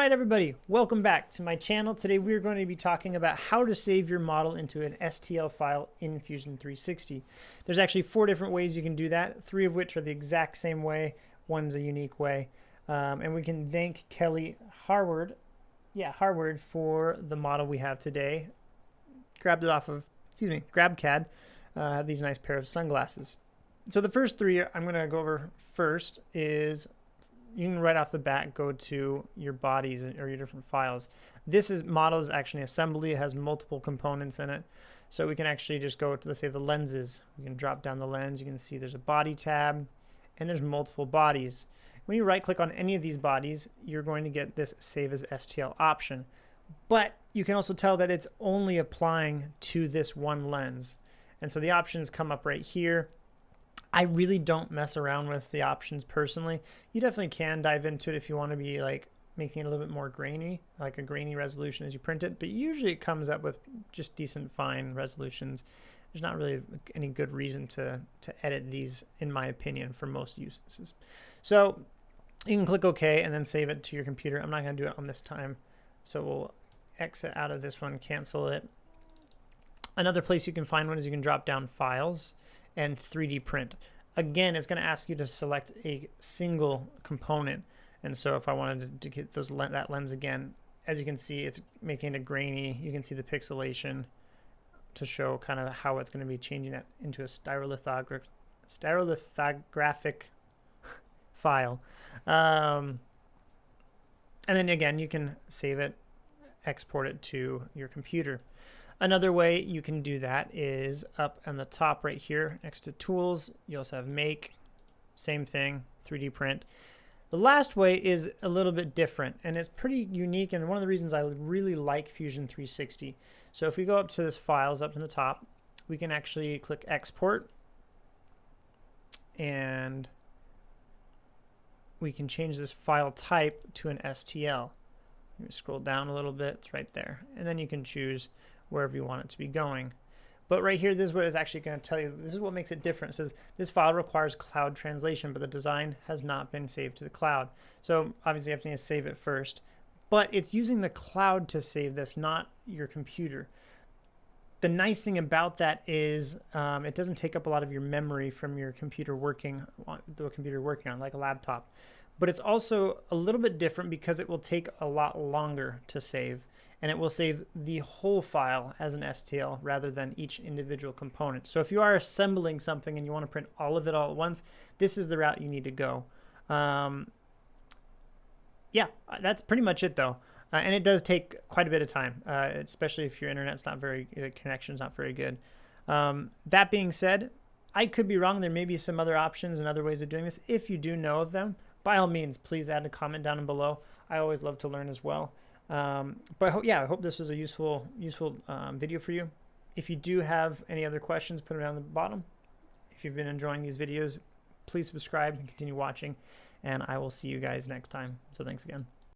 Alright everybody, welcome back to my channel. Today we're going to be talking about how to save your model into an STL file in Fusion 360. There's actually 4 different ways you can do that, 3 of which are the exact same way, one's a unique way. And we can thank Kelly Harward for the model we have today. Grabbed it off of, GrabCAD, these nice pair of sunglasses. So the first 3 I'm going to go over first is you can right off the bat go to your bodies or your different files. This model is actually assembly. It has multiple components in it. So we can actually just go to, let's say, the lenses. We can drop down the lens. You can see there's a body tab and there's multiple bodies. When you right click on any of these bodies, you're going to get this save as STL option. But you can also tell that it's only applying to this one lens. And so the options come up right here. I really don't mess around with the options personally. You definitely can dive into it if you want to be like making it a little bit more grainy, like a grainy resolution as you print it, but usually it comes up with just decent fine resolutions. There's not really any good reason to edit these, in my opinion, for most uses. So you can click OK and then save it to your computer. I'm not going to do it on this time, so we'll exit out of this one, cancel it. Another place you can find one is you can drop down Files and 3D print. Again, it's going to ask you to select a single component. And so if I wanted to get that lens again, as you can see, it's making it grainy. You can see the pixelation to show kind of how it's going to be changing that into a styrolithographic file. And then again, you can save it, export it to your computer. Another way you can do that is up on the top right here next to Tools. You also have Make, same thing, 3D Print. The last way is a little bit different, and it's pretty unique, and one of the reasons I really like Fusion 360. So if we go up to this Files up in the top, we can actually click Export, and we can change this file type to an STL. You scroll down a little bit, it's right there, and then you can choose wherever you want it to be going. But right here, this is what it's actually going to tell you. This is what makes it different. It says this file requires cloud translation, but the design has not been saved to the cloud. So obviously you have to save it first, but it's using the cloud to save this, not your computer. The nice thing about that is it doesn't take up a lot of your memory from your computer working on like a laptop. But it's also a little bit different because it will take a lot longer to save. And it will save the whole file as an STL rather than each individual component. So if you are assembling something and you want to print all of it all at once, this is the route you need to go. Yeah, that's pretty much it though. And it does take quite a bit of time, especially if your internet's not connection's not very good. That being said, I could be wrong. There may be some other options and other ways of doing this. If you do know of them, by all means, please add a comment down below. I always love to learn as well. But yeah, I hope this was a useful video for you. If you do have any other questions, put them down at the bottom. If you've been enjoying these videos, please subscribe and continue watching, and I will see you guys next time. So thanks again.